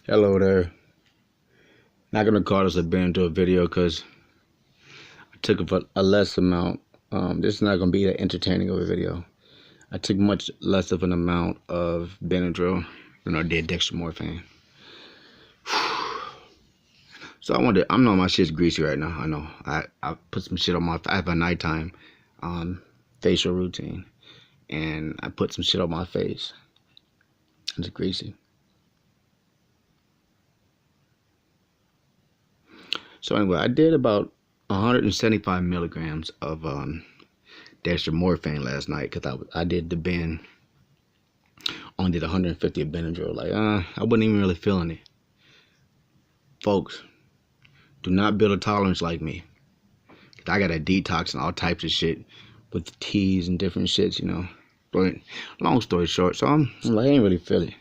Hello there. Not gonna call this a been into a video because I took a less amount. This is not gonna be that entertaining of a video. I took much less of an amount of Benadryl than I did dextromorphine. So I know my shit's greasy right now. I know. I put some shit on I have a nighttime facial routine, and I put some shit on my face. It's greasy. So anyway, I did about 175 milligrams of dextromorphine last night because I did the bin. Only did 150 of Benadryl. I wasn't even really feeling it. Folks, do not build a tolerance like me. I got a detox and all types of shit with teas and different shits, you know. But long story short, so I'm like, I ain't really feel it.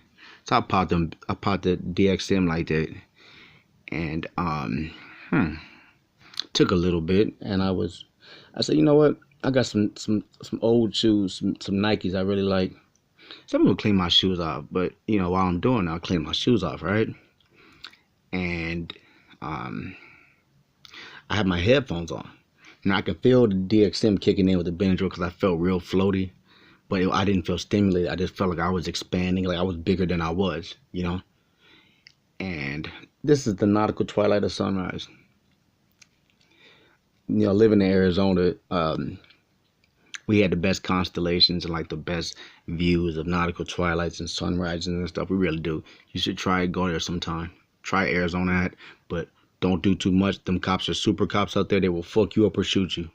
So I popped the DXM like that, and took a little bit, and I said, you know what? I got some old shoes, some Nikes I really like. So I'm gonna clean my shoes off, but you know, while I'm doing it, I'll clean my shoes off, right? And I have my headphones on. Now I can feel the DXM kicking in with the Benadryl because I felt real floaty, but I didn't feel stimulated. I just felt like I was expanding, like I was bigger than I was, you know. And this is the nautical twilight of sunrise. You know, living in Arizona, we had the best constellations and like the best views of nautical twilights and sunrises and stuff. We really do. You should try go there sometime. Try Arizona at, but don't do too much. Them cops are super cops out there. They will fuck you up or shoot you. I'm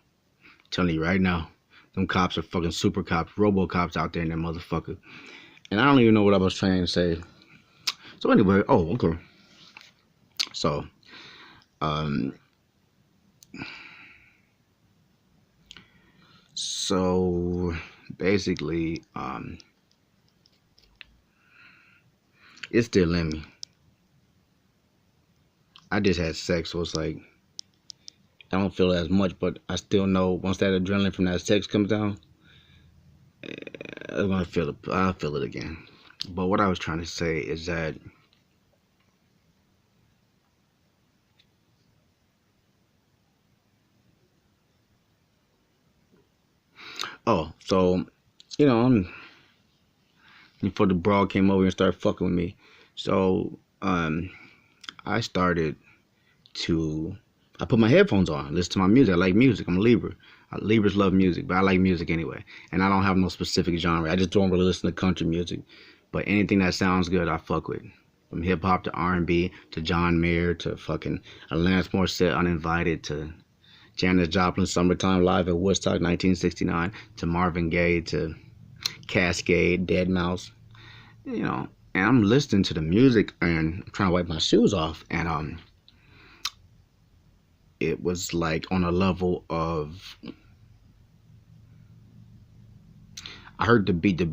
telling you right now. Them cops are fucking super cops, robo cops out there in that motherfucker. And I don't even know what I was trying to say. So anyway, okay. So, basically, it's still in me. I just had sex, so it's like I don't feel as much, but I still know once that adrenaline from that sex comes down, I'm gonna feel it. I'll feel it again. But what I was trying to say is that so you know, before the broad came over and started fucking with me, so I started to. I put my headphones on, listen to my music. I like music. I'm a Libra. Libras love music, but I like music anyway. And I don't have no specific genre. I just don't really listen to country music. But anything that sounds good, I fuck with. From hip hop to R&B to John Mayer to fucking Alanis Morissette, Uninvited to Janis Joplin, Summertime Live at Woodstock, 1969 to Marvin Gaye to Cascade, Dead Mouse. You know, and I'm listening to the music and I'm trying to wipe my shoes off, and it was like on a level of I heard the beat, the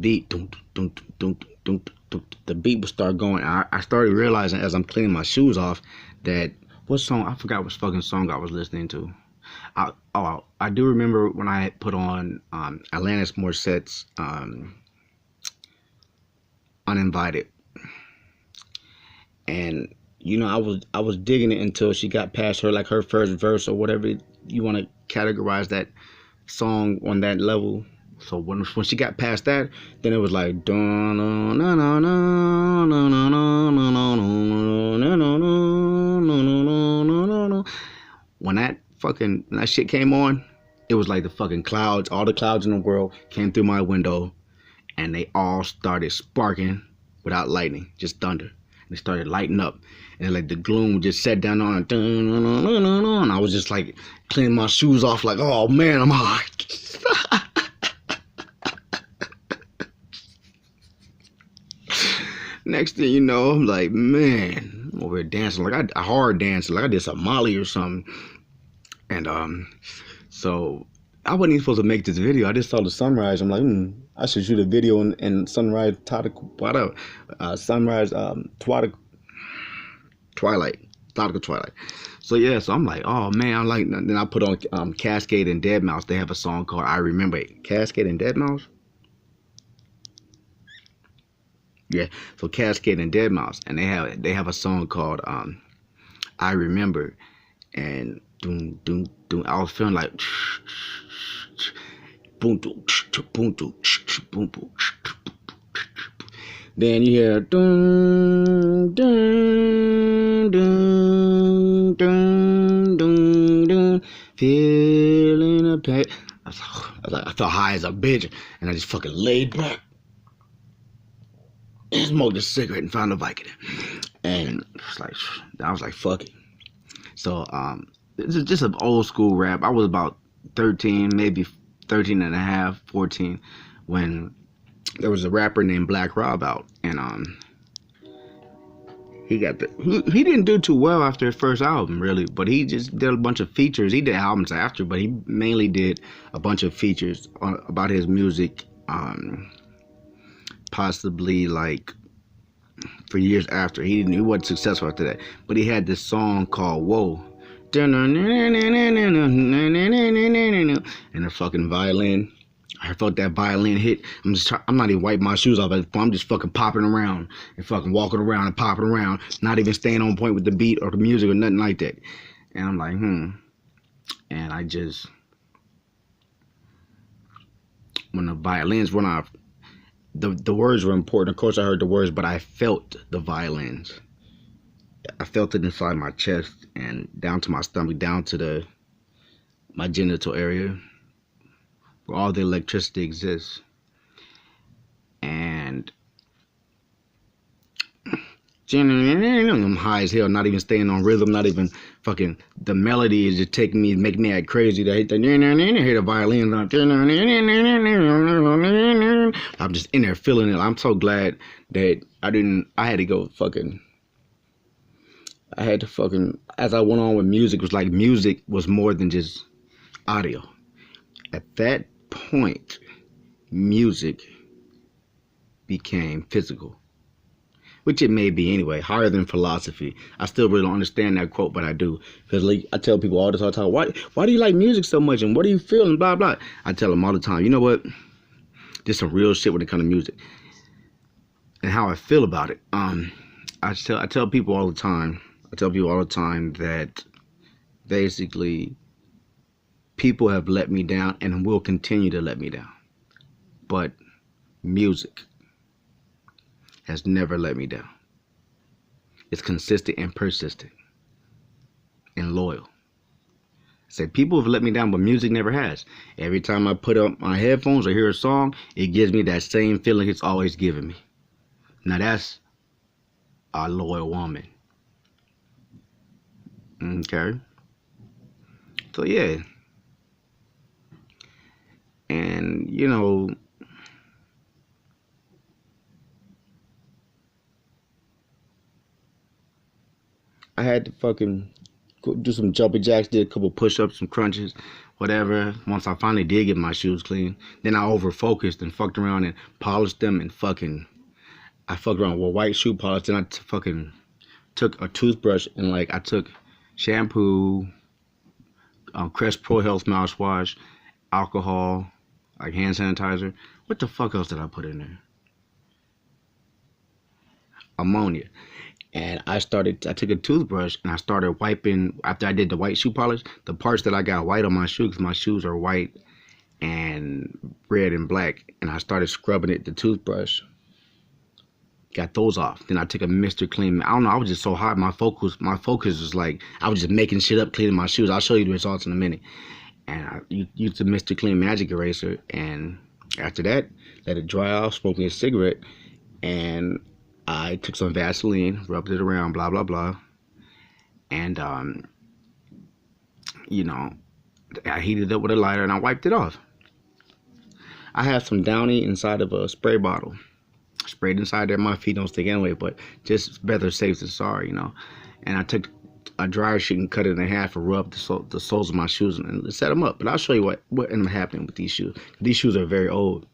beat would start going. I started realizing as I'm cleaning my shoes off that what song, I forgot what fucking song I was listening to. I do remember when I put on Alanis Morissette's Uninvited, and you know, I was digging it until she got past her first verse or whatever you want to categorize that song on that level. So when she got past that, then it was like when that shit came on, it was like the fucking clouds, all the clouds in the world came through my window, and they all started sparking without lightning, just thunder. They started lighting up, and like the gloom just sat down on it, and I was just like cleaning my shoes off, like, oh man, I'm hot. Next thing you know, I'm like, man, I'm over here dancing, like I hard dancing, like I did some Molly or something, and so I wasn't even supposed to make this video. I just saw the sunrise. I'm like, I should shoot a video in sunrise, sunrise, twilight, nautical twilight. So yeah, so I'm like, oh man, I'm like, then I put on Cascade and Dead Mouse. They have a song called I Remember It. Cascade and Dead Mouse. Yeah. So Cascade and Dead Mouse, and they have a song called I Remember, and doom doom doom. I was feeling like boom boom boom boom boom boom. Then you hear dun dun dun dun dun dun, feeling a pain. I felt high as a bitch, and I just fucking laid back and smoked a cigarette and found a Vicodin. And it's like I was like, fuck it. So this is just an old school rap. I was about 13, maybe 13 and a half, 14, when there was a rapper named Black Rob out, and he didn't do too well after his first album, really, but he just did a bunch of features. He did albums after, but he mainly did a bunch of features about his music, possibly like for years after. He wasn't successful after that, but he had this song called Whoa. And the fucking violin. I felt that violin hit. I'm not even wiping my shoes off. I'm just fucking popping around and fucking walking around and popping around, not even staying on point with the beat or the music or nothing like that. And I'm like, And I just, when the violins went off, the words were important. Of course, I heard the words, but I felt the violins. I felt it inside my chest and down to my stomach, down to my genital area, where all the electricity exists. And I'm high as hell, not even staying on rhythm, not even fucking, the melody is just making me act crazy. To hit the violin. I'm just in there feeling it. I'm so glad that I had to go fucking, as I went on with music, it was like music was more than just audio. At that point, music became physical, which it may be anyway, higher than philosophy. I still really don't understand that quote, but I do. Because like, I tell people all the time, why do you like music so much, and what are you feeling, blah, blah. I tell them all the time, you know what? There's some real shit when it comes to music. And how I feel about it. I tell people all the time that basically people have let me down and will continue to let me down. But music has never let me down. It's consistent and persistent and loyal. Say people have let me down, but music never has. Every time I put up my headphones or hear a song, it gives me that same feeling it's always given me. Now that's a loyal woman. Okay. So yeah. And you know, I had to fucking do some jumping jacks, did a couple push-ups, some crunches, whatever. Once I finally did get my shoes clean, then I over-focused and fucked around and polished them and I fucked around with white shoe polish. Then I fucking took a toothbrush and like I took shampoo, Crest Pro Health mouthwash, alcohol, like hand sanitizer. What the fuck else did I put in there? Ammonia. And I took a toothbrush and I started wiping, after I did the white shoe polish, the parts that I got white on my shoes, because my shoes are white and red and black. And I started scrubbing it, the toothbrush. Got those off. Then I took a Mr. Clean. I don't know, I was just so hot. My focus was like, I was just making shit up, cleaning my shoes. I'll show you the results in a minute. And I used the Mr. Clean Magic Eraser. And after that, let it dry off, smoked me a cigarette. And I took some Vaseline, rubbed it around, blah, blah, blah. And, you know, I heated it up with a lighter and I wiped it off. I had some Downy inside of a spray bottle. Sprayed inside there. My feet don't stick anyway, but just better safe than sorry, you know. And I took a dryer sheet and cut it in half and rubbed the soles of my shoes and set them up. But I'll show you what ended up happening with these shoes. These shoes are very old.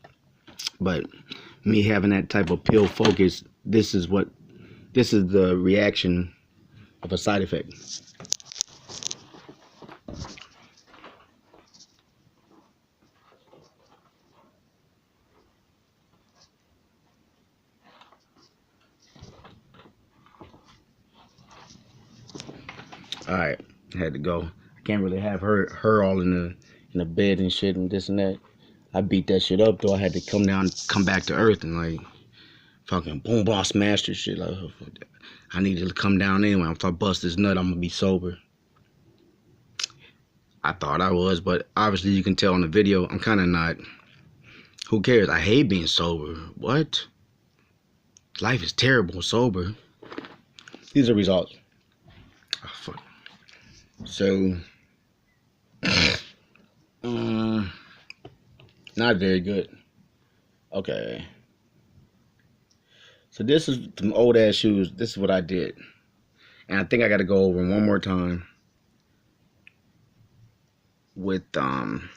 But me having that type of pill focus, this is the reaction of a side effect. All right, I had to go. I can't really have her all in the bed and shit and this and that. I beat that shit up though. I had to come down, come back to earth and like fucking boom, boss, smash this shit. Like, I needed to come down anyway. If I bust this nut, I'm gonna be sober. I thought I was, but obviously you can tell on the video I'm kind of not. Who cares? I hate being sober. What? Life is terrible sober. These are results. Oh, fuck. So, not very good. Okay. So this is some old ass shoes. This is what I did. And I think I got to go over them one more time with some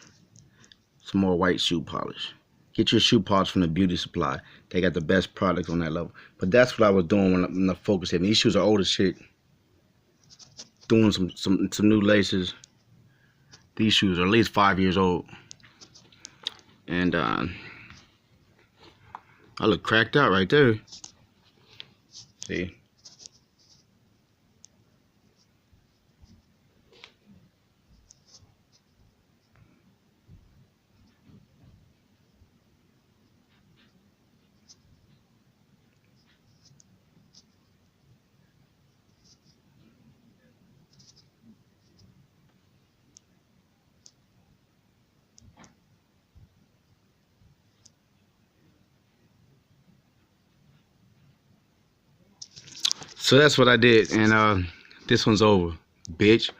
more white shoe polish. Get your shoe polish from the beauty supply. They got the best product on that level. But that's what I was doing when the focus hit me. These shoes are old as shit. Doing some new laces. These shoes are at least 5 years old. And I look cracked out right there. See? So that's what I did, and this one's over, bitch.